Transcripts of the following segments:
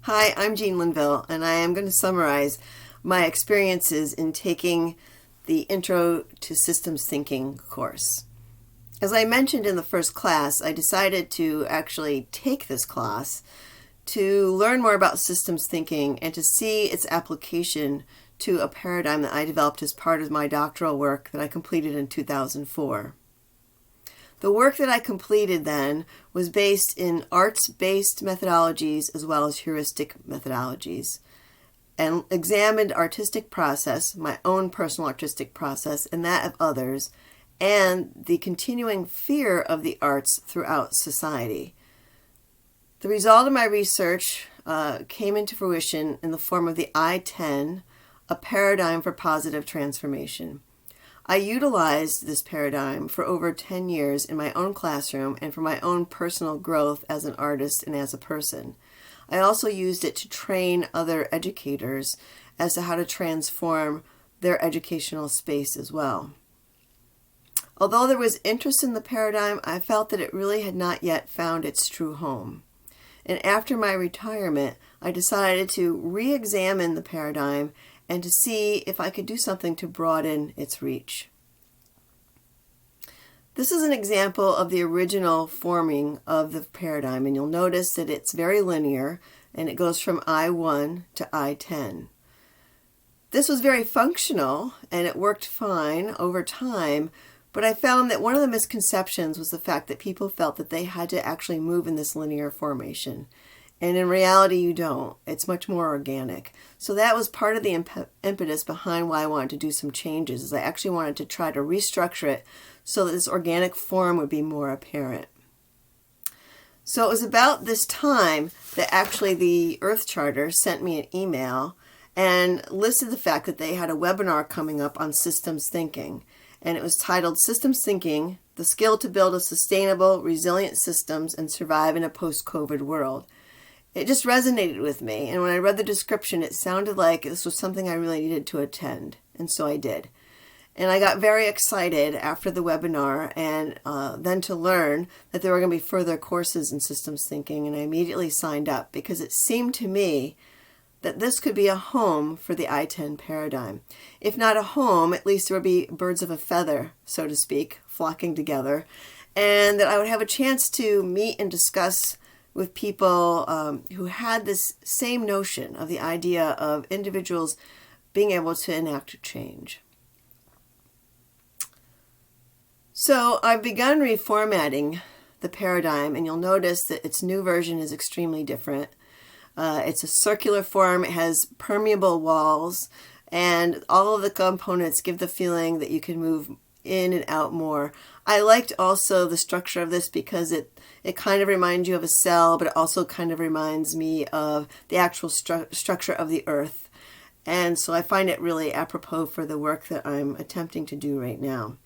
Hi, I'm Jean Linville, and I am going to summarize my experiences in taking the Intro to Systems Thinking course. As I mentioned in the first class, I decided to actually take this class to learn more about systems thinking and to see its application to a paradigm that I developed as part of my doctoral work that I completed in 2004. The work that I completed then was based in arts-based methodologies as well as heuristic methodologies, and examined artistic process, my own personal artistic process, and that of others, and the continuing fear of the arts throughout society. The result of my research came into fruition in the form of the I10, a paradigm for positive transformation. I utilized this paradigm for over 10 years in my own classroom and for my own personal growth as an artist and as a person. I also used it to train other educators as to how to transform their educational space as well. Although there was interest in the paradigm, I felt that it really had not yet found its true home. And after my retirement, I decided to re-examine the paradigm and to see if I could do something to broaden its reach. This is an example of the original forming of the paradigm, and you'll notice that it's very linear, and it goes from I1 to I10. This was very functional, and it worked fine over time, but I found that one of the misconceptions was the fact that people felt that they had to actually move in this linear formation. And in reality, you don't. It's much more organic. So that was part of the impetus behind why I wanted to do some changes, is I actually wanted to try to restructure it so that this organic form would be more apparent. So it was about this time that actually the Earth Charter sent me an email and listed the fact that they had a webinar coming up on systems thinking. And it was titled Systems Thinking, the Skill to Build a Sustainable, Resilient Systems and Survive in a Post-COVID World. It just resonated with me, and when I read the description, it sounded like this was something I really needed to attend, and so I did. And I got very excited after the webinar, and then to learn that there were going to be further courses in systems thinking, and I immediately signed up because it seemed to me that this could be a home for the I10 paradigm. If not a home, at least there would be birds of a feather, so to speak, flocking together, and that I would have a chance to meet and discuss with people who had this same notion of the idea of individuals being able to enact change. So I've begun reformatting the paradigm, and you'll notice that its new version is extremely different. It's a circular form, it has permeable walls, and all of the components give the feeling that you can move in and out more. I liked also the structure of this because it kind of reminds you of a cell, but it also kind of reminds me of the actual structure of the Earth. And so I find it really apropos for the work that I'm attempting to do right now.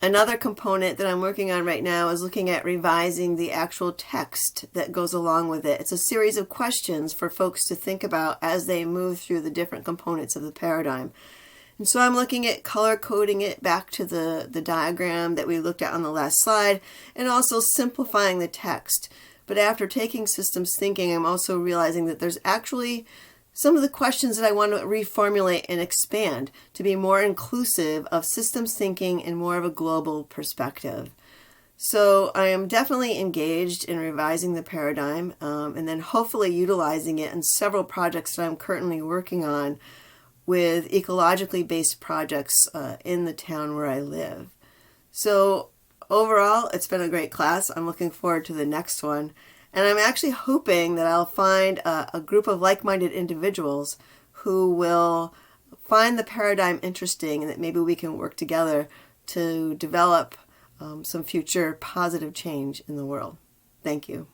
Another component that I'm working on right now is looking at revising the actual text that goes along with it. It's a series of questions for folks to think about as they move through the different components of the paradigm. And so I'm looking at color coding it back to the diagram that we looked at on the last slide, and also simplifying the text. But after taking systems thinking, I'm also realizing that there's actually some of the questions that I want to reformulate and expand to be more inclusive of systems thinking and more of a global perspective. So I am definitely engaged in revising the paradigm and then hopefully utilizing it in several projects that I'm currently working on with ecologically based projects in the town where I live. So overall, it's been a great class. I'm looking forward to the next one. And I'm actually hoping that I'll find a group of like-minded individuals who will find the paradigm interesting and that maybe we can work together to develop some future positive change in the world. Thank you.